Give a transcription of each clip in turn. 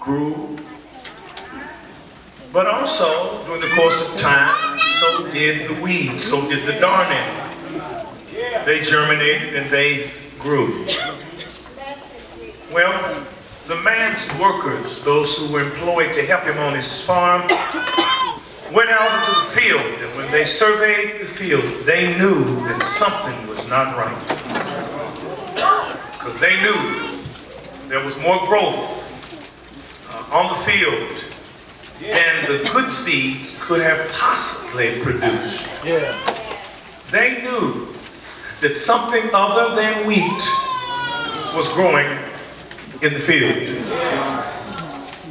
grew, but also during the course of time, so did the weeds, so did the darning. They germinated and they grew. Well, the man's workers, those who were employed to help him on his farm, went out into the field, and when they surveyed the field, they knew that something was not right. Because they knew there was more growth on the field than the good seeds could have possibly produced. They knew that something other than wheat was growing in the field.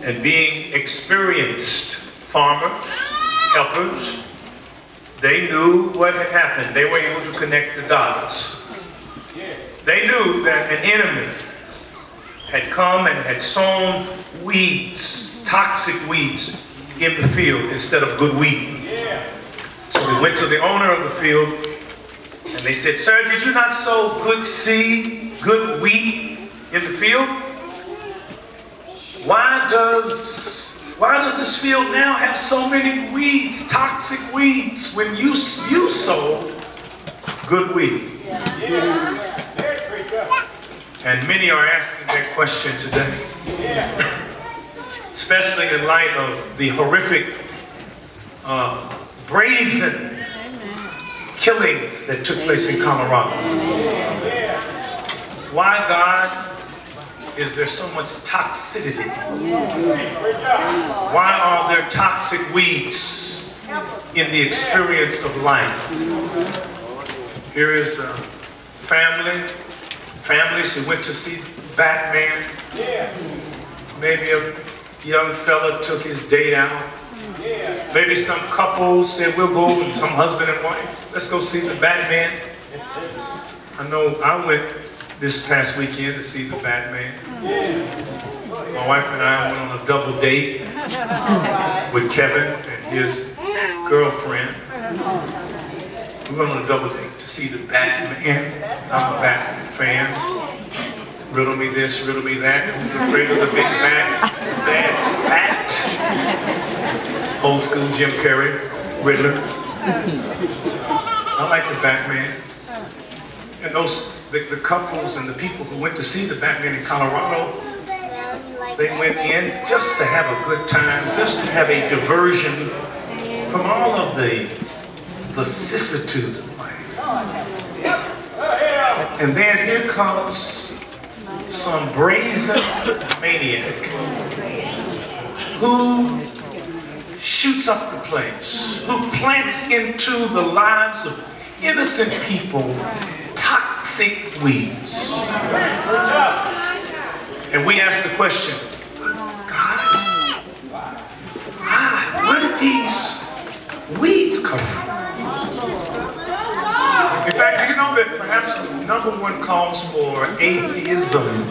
And being experienced farmers, helpers, they knew what had happened. They were able to connect the dots. They knew that an enemy had come and had sown weeds, toxic weeds, in the field instead of good wheat. So we went to the owner of the field and they said, "Sir, did you not sow good seed, good wheat in the field? Why does this field now have so many weeds, toxic weeds, when you sowed good wheat?" And many are asking that question today, especially in light of the horrific, brazen killings that took place in Colorado. Why, God, is there so much toxicity? Why are there toxic weeds in the experience of life? Here is a families who went to see Batman. Maybe a young fella took his date out. Maybe some couples said, "We'll go," and some husband and wife, "Let's go see the Batman." I know I went this past weekend to see the Batman. My wife and I went on a double date with Kevin and his girlfriend. We went on a double date to see the Batman. I'm a Batman fan. Riddle me this, riddle me that. Who's afraid of the big bat? Bat. Old school Jim Carrey, Riddler. I like the Batman. And the couples and the people who went to see the Batman in Colorado, they went in just to have a good time, just to have a diversion from all of the vicissitudes of life. And then here comes some brazen maniac who shoots up the place, who plants into the lives of innocent people toxic weeds. And we ask the question, God, where did these weeds come from? In fact, do you know that perhaps the #1 cause for atheism,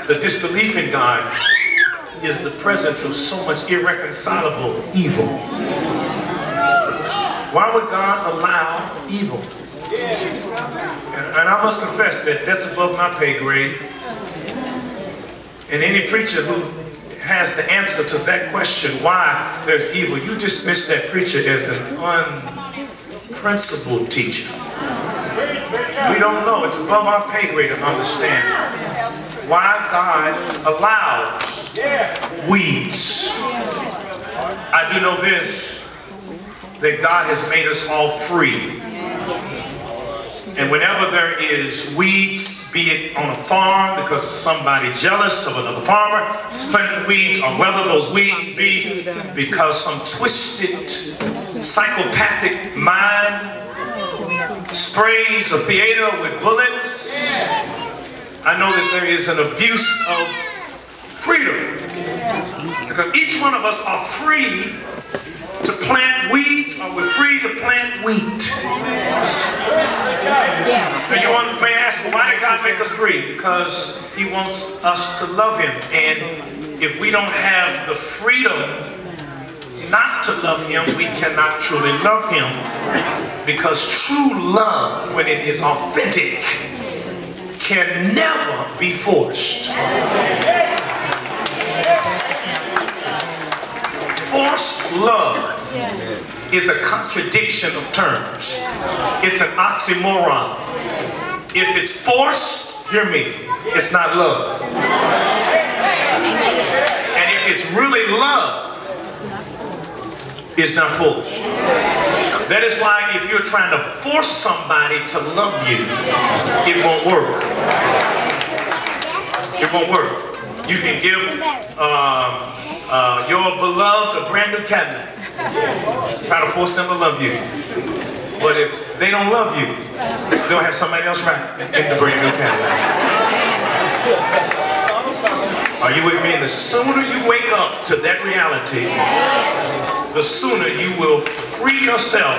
the disbelief in God, is the presence of so much irreconcilable evil? Why would God allow evil? And I must confess that that's above my pay grade. And any preacher who has the answer to that question, why there's evil, you dismiss that preacher as an unprincipled teacher. We don't know. It's above our pay grade to understand why God allows weeds. I do know this, that God has made us all free. And whenever there is weeds, be it on a farm because somebody jealous of another farmer is planting weeds, or whether those weeds be because some twisted, psychopathic mind sprays a theater with bullets, I know that there is an abuse of freedom. Because each one of us are free to plant weeds, or we're free to plant wheat. And you may ask, well, why did God make us free? Because He wants us to love Him. And if we don't have the freedom not to love Him, we cannot truly love Him. Because true love, when it is authentic, can never be forced. Forced love is a contradiction of terms. It's an oxymoron. If it's forced, hear me, it's not love. And if it's really love, it's not forced. That is why if you're trying to force somebody to love you, it won't work. It won't work. You can give your beloved a brand new Cadillac. Try to force them to love you. But if they don't love you, they'll have somebody else ride in the brand new Cadillac. Are you with me? And the sooner you wake up to that reality, the sooner you will free yourself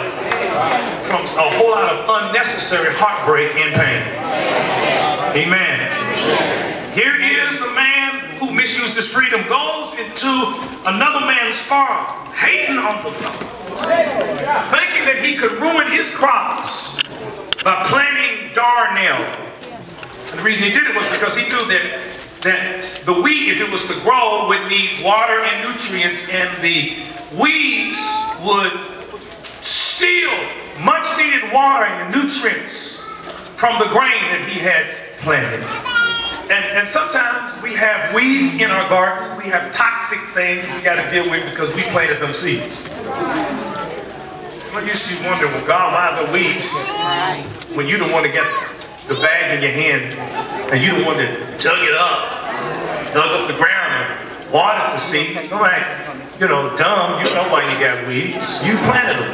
from a whole lot of unnecessary heartbreak and pain. Amen. Here is a man who misuses freedom, goes into another man's farm, hating on the farm, thinking that he could ruin his crops by planting darnel. And the reason he did it was because he knew that the wheat, if it was to grow, would need water and nutrients, and the weeds would steal much needed water and nutrients from the grain that he had planted. And sometimes we have weeds in our garden. We have toxic things we got to deal with because we planted them seeds. I used to wonder, well, God, why the weeds? When you don't want to get the bag in your hand and you don't want to dug up the ground and watered the seeds. I'm like, you know, dumb, you know why you got weeds. You planted them.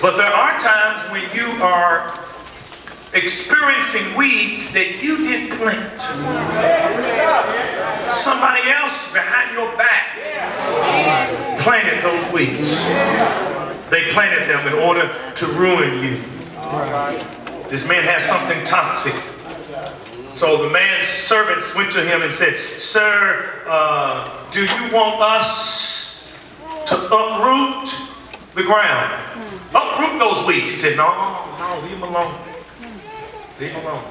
But there are times when you are experiencing weeds that you didn't plant. Somebody else behind your back planted those weeds. They planted them in order to ruin you. This man has something toxic. So the man's servants went to him and said, "Sir, do you want us to uproot the ground? Uproot those weeds." He said, "No, leave them alone. Leave them alone."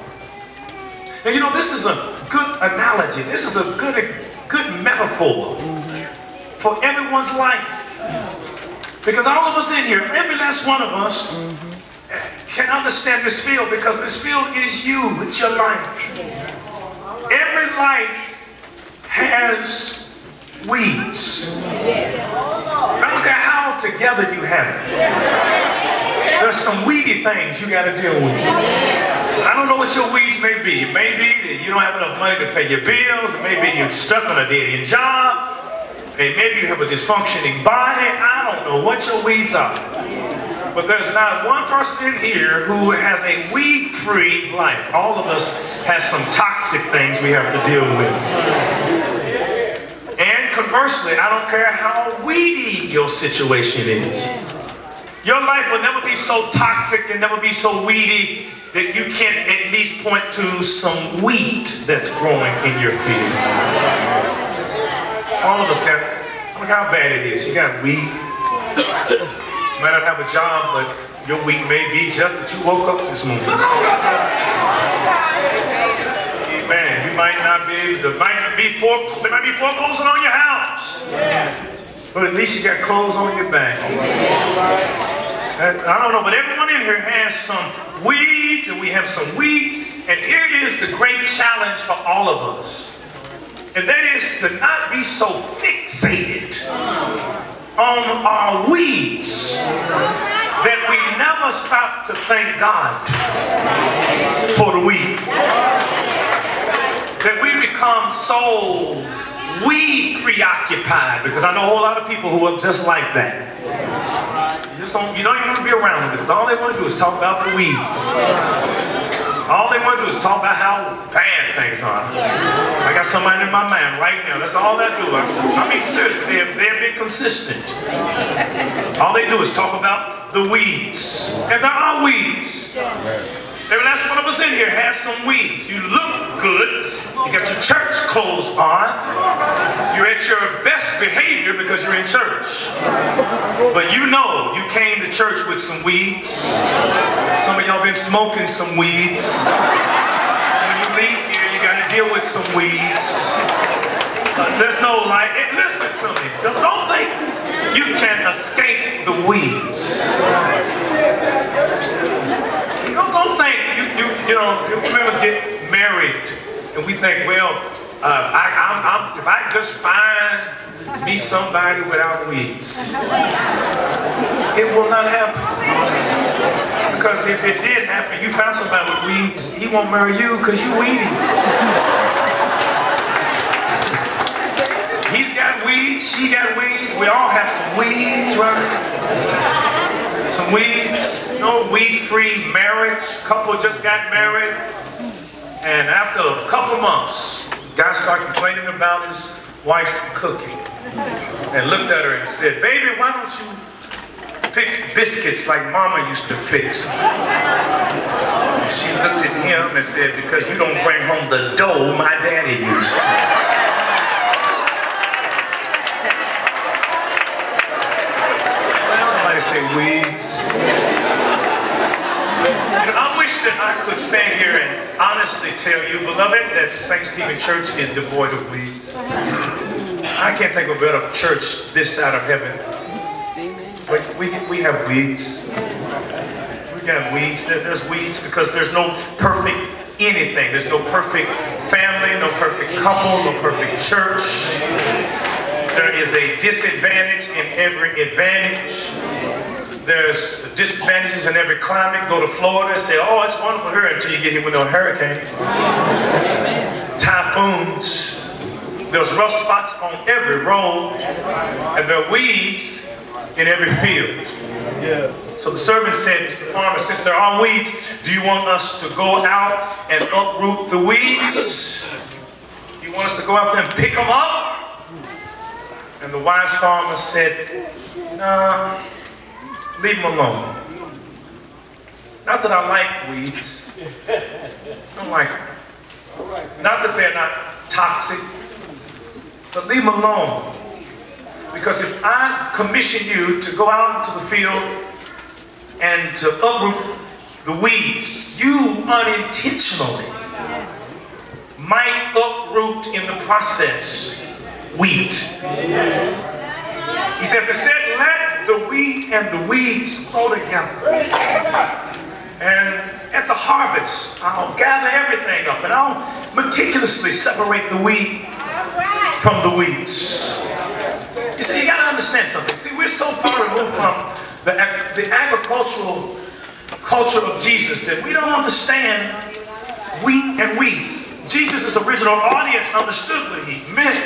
Now, you know, this is a good analogy. This is a good metaphor for everyone's life. Because all of us in here, every last one of us, can understand this field, because this field is you. It's your life. Every life has weeds. I don't care how together you have it. There's some weedy things you got to deal with. I don't know what your weeds may be. It may be that you don't have enough money to pay your bills. It may be you're stuck on a dead-end job. And maybe you have a dysfunctioning body. I don't know what your weeds are. But there's not one person in here who has a weed-free life. All of us have some toxic things we have to deal with. And conversely, I don't care how weedy your situation is. Your life will never be so toxic and never be so weedy that you can't at least point to some wheat that's growing in your field. All of us got, look how bad it is. You got weed. You might not have a job, but your week may be just that you woke up this morning. Amen. You might not be, there might be foreclosing on your house. But at least you got clothes on your back. I don't know, but everyone in here has some weeds, and we have some wheat. And here is the great challenge for all of us. And that is to not be so fixated on our weeds that we never stop to thank God for the weed. That we become so weed preoccupied, because I know a whole lot of people who are just like that. You don't even want to be around them, because all they want to do is talk about the weeds. All they want to do is talk about how bad things are. I got somebody in my mind right now. That's all they do. I mean, seriously, they're being consistent. All they do is talk about the weeds. And there are weeds. Every last one of us in here has some weeds. You look good. You got your church clothes on. You're at your best behavior because you're in church. But you know you came to church with some weeds. Some of y'all been smoking some weeds. When you leave here, you got to deal with some weeds. There's no light. Listen to me. Don't think you can escape the weeds. Don't think you know. Members get married, and we think, well, if I just find me somebody without weeds, it will not happen. Because if it did happen, you found somebody with weeds, he won't marry you because you weedy. He's got weeds, she got weeds, we all have some weeds, right? Some weeds, no weed-free marriage. Couple just got married, and after a couple months, guy started complaining about his wife's cooking, and looked at her and said, "Baby, why don't you fix biscuits like Mama used to fix?" And she looked at him and said, "Because you don't bring home the dough my daddy used to." Somebody say weeds. I wish that I could stand here and honestly tell you, beloved, that St. Stephen Church is devoid of weeds. I can't think of a better church this side of heaven. But we have weeds. We got weeds. There's weeds because there's no perfect anything. There's no perfect family, no perfect couple, no perfect church. There is a disadvantage in every advantage. There's disadvantages in every climate. Go to Florida and say, "Oh, it's wonderful here," until you get hit with no hurricanes, typhoons. There's rough spots on every road, and there are weeds in every field. Yeah. So the servant said to the farmer, "Since there are weeds, do you want us to go out and uproot the weeds? You want us to go out there and pick them up?" And the wise farmer said, "Nah, leave them alone. Not that I like weeds. I don't like them. Not that they're not toxic, but leave them alone. Because if I commission you to go out into the field and to uproot the weeds, you unintentionally might uproot in the process wheat." He says, "Instead, let the wheat and the weeds grow together. And at the harvest, I'll gather everything up and I'll meticulously separate the wheat from the weeds." You see, you got to understand something. See, we're so far removed from the agricultural culture of Jesus that we don't understand wheat and weeds. Jesus' original audience understood what he meant